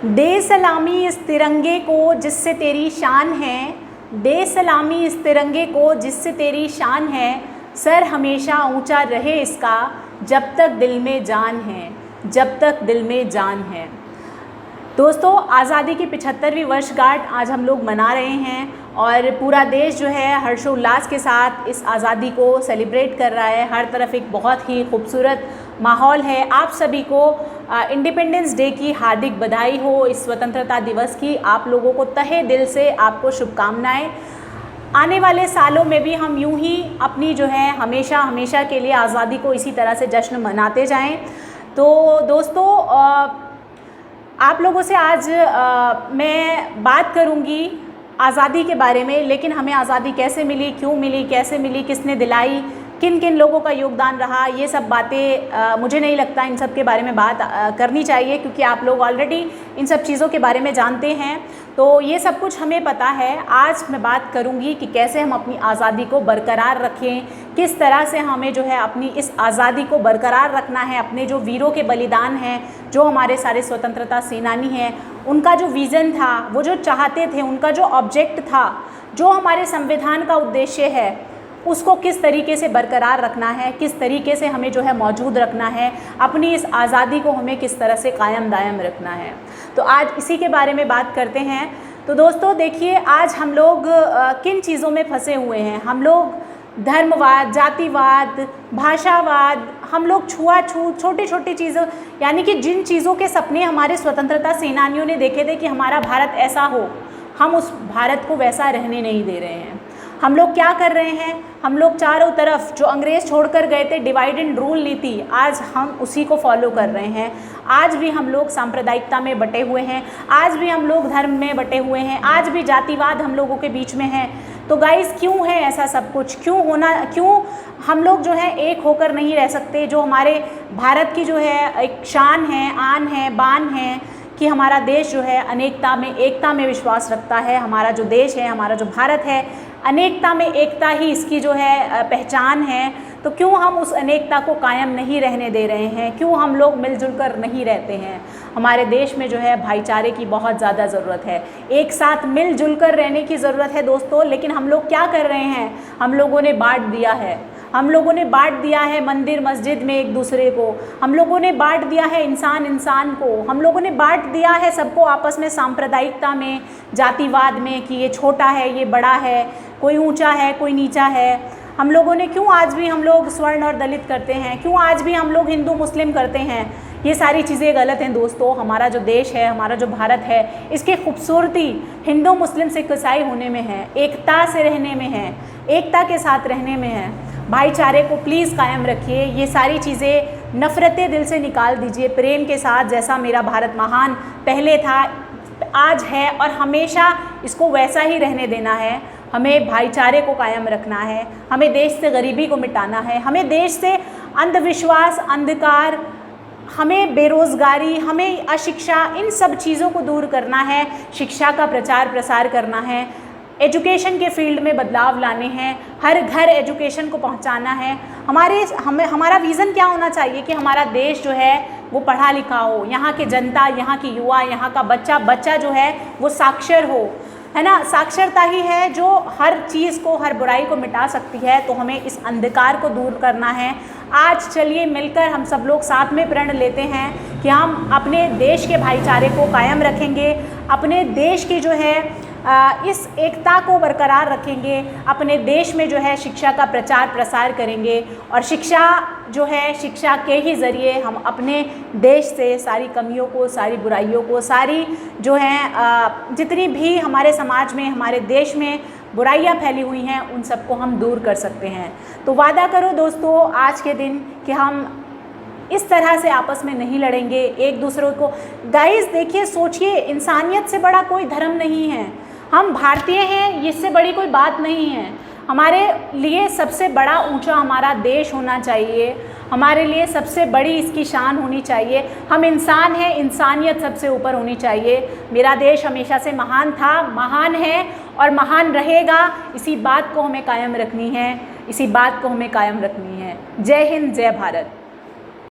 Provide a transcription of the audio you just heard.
दे सलामी इस तिरंगे को जिससे तेरी शान है, दे सलामी इस तिरंगे को जिससे तेरी शान है, सर हमेशा ऊंचा रहे इसका जब तक दिल में जान है, जब तक दिल में जान है। दोस्तों, आज़ादी की 75वीं वर्षगांठ आज हम लोग मना रहे हैं और पूरा देश जो है हर्षोल्लास के साथ इस आज़ादी को सेलिब्रेट कर रहा है। हर तरफ एक बहुत ही खूबसूरत माहौल है। आप सभी को इंडिपेंडेंस डे की हार्दिक बधाई हो, इस स्वतंत्रता दिवस की आप लोगों को तहे दिल से आपको शुभकामनाएं। आने वाले सालों में भी हम यूं ही अपनी जो है हमेशा हमेशा के लिए आज़ादी को इसी तरह से जश्न मनाते जाएं। तो दोस्तों, आप लोगों से आज मैं बात करूंगी आज़ादी के बारे में, लेकिन हमें आज़ादी कैसे मिली, क्यों मिली, कैसे मिली, किसने दिलाई, किन किन लोगों का योगदान रहा, ये सब बातें मुझे नहीं लगता इन सब के बारे में बात करनी चाहिए, क्योंकि आप लोग ऑलरेडी इन सब चीज़ों के बारे में जानते हैं। तो ये सब कुछ हमें पता है। आज मैं बात करूंगी कि कैसे हम अपनी आज़ादी को बरकरार रखें, किस तरह से हमें जो है अपनी इस आज़ादी को बरकरार रखना है। अपने जो वीरों के बलिदान हैं, जो हमारे सारे स्वतंत्रता सेनानी हैं, उनका जो विज़न था, वो जो चाहते थे, उनका जो ऑब्जेक्ट था, जो हमारे संविधान का उद्देश्य है, उसको किस तरीके से बरकरार रखना है, किस तरीके से हमें जो है मौजूद रखना है, अपनी इस आज़ादी को हमें किस तरह से कायम दायम रखना है। तो आज इसी के बारे में बात करते हैं। तो दोस्तों देखिए, आज हम लोग किन चीज़ों में फंसे हुए हैं। हम लोग धर्मवाद, जातिवाद, भाषावाद, हम लोग छुआछूत, छोटी छोटी चीज़ों, यानी कि जिन चीज़ों के सपने हमारे स्वतंत्रता सेनानियों ने देखे थे कि हमारा भारत ऐसा हो, हम उस भारत को वैसा रहने नहीं दे रहे हैं। हम लोग क्या कर रहे हैं, हम लोग चारों तरफ जो अंग्रेज़ छोड़कर गए थे डिवाइड एंड रूल नीति, आज हम उसी को फॉलो कर रहे हैं। आज भी हम लोग सांप्रदायिकता में बटे हुए हैं, आज भी हम लोग धर्म में बटे हुए हैं, आज भी जातिवाद हम लोगों के बीच में है। तो गाइस, क्यों है ऐसा सब कुछ, क्यों हम लोग जो है एक होकर नहीं रह सकते। जो हमारे भारत की जो है एक शान है, आन है, बान है कि हमारा देश जो है अनेकता में एकता में विश्वास रखता है। हमारा जो देश है, हमारा जो भारत है, अनेकता में एकता ही इसकी जो है पहचान है। तो क्यों हम उस अनेकता को कायम नहीं रहने दे रहे हैं, क्यों हम लोग मिलजुल कर नहीं रहते हैं। हमारे देश में जो है भाईचारे की बहुत ज़्यादा ज़रूरत है, एक साथ मिलजुल कर रहने की ज़रूरत है दोस्तों। लेकिन हम लोग क्या कर रहे हैं, हम लोगों ने बांट दिया है, हम लोगों ने बांट दिया है मंदिर मस्जिद में एक दूसरे को, हम लोगों ने बांट दिया है इंसान इंसान को, हम लोगों ने बांट दिया है सबको आपस में सांप्रदायिकता में, जातिवाद में कि ये छोटा है, ये बड़ा है, कोई ऊंचा है, कोई नीचा है। हम लोगों ने क्यों आज भी हम लोग स्वर्ण और दलित करते हैं, क्यों आज भी हम लोग हिंदू मुस्लिम करते हैं। ये सारी चीज़ें गलत हैं दोस्तों। हमारा जो देश है, हमारा जो भारत है, इसकी खूबसूरती हिंदू मुस्लिम सिख ईसाई होने में है, एकता से रहने में है, एकता के साथ रहने में है। भाईचारे को प्लीज़ कायम रखिए। ये सारी चीज़ें, नफ़रतें दिल से निकाल दीजिए प्रेम के साथ। जैसा मेरा भारत महान पहले था, आज है और हमेशा इसको वैसा ही रहने देना है। हमें भाईचारे को कायम रखना है, हमें देश से गरीबी को मिटाना है, हमें देश से अंधविश्वास, अंधकार, हमें बेरोज़गारी, हमें अशिक्षा, इन सब चीज़ों को दूर करना है। शिक्षा का प्रचार प्रसार करना है, एजुकेशन के फील्ड में बदलाव लाने हैं, हर घर एजुकेशन को पहुंचाना है। हमारा विज़न क्या होना चाहिए कि हमारा देश जो है वो पढ़ा लिखा हो, यहाँ की जनता, यहाँ की युवा, यहाँ का बच्चा जो है वो साक्षर हो, है ना। साक्षरता ही है जो हर चीज़ को, हर बुराई को मिटा सकती है। तो हमें इस अंधकार को दूर करना है। आज चलिए मिलकर हम सब लोग साथ में प्रण लेते हैं कि हम अपने देश के भाईचारे को कायम रखेंगे, अपने देश की जो है इस एकता को बरकरार रखेंगे, अपने देश में जो है शिक्षा का प्रचार प्रसार करेंगे और शिक्षा जो है, शिक्षा के ही ज़रिए हम अपने देश से सारी कमियों को, सारी बुराइयों को, सारी जो हैं जितनी भी हमारे समाज में, हमारे देश में बुराइयां फैली हुई हैं, उन सबको हम दूर कर सकते हैं। तो वादा करो दोस्तों आज के दिन कि हम इस तरह से आपस में नहीं लड़ेंगे एक दूसरे को। गाइस देखिए, सोचिए, इंसानियत से बड़ा कोई धर्म नहीं है। हम भारतीय हैं, इससे बड़ी कोई बात नहीं है। हमारे लिए सबसे बड़ा ऊंचा हमारा देश होना चाहिए, हमारे लिए सबसे बड़ी इसकी शान होनी चाहिए। हम इंसान हैं, इंसानियत सबसे ऊपर होनी चाहिए। मेरा देश हमेशा से महान था, महान है और महान रहेगा। इसी बात को हमें कायम रखनी है, इसी बात को हमें कायम रखनी है। जय हिंद, जय भारत।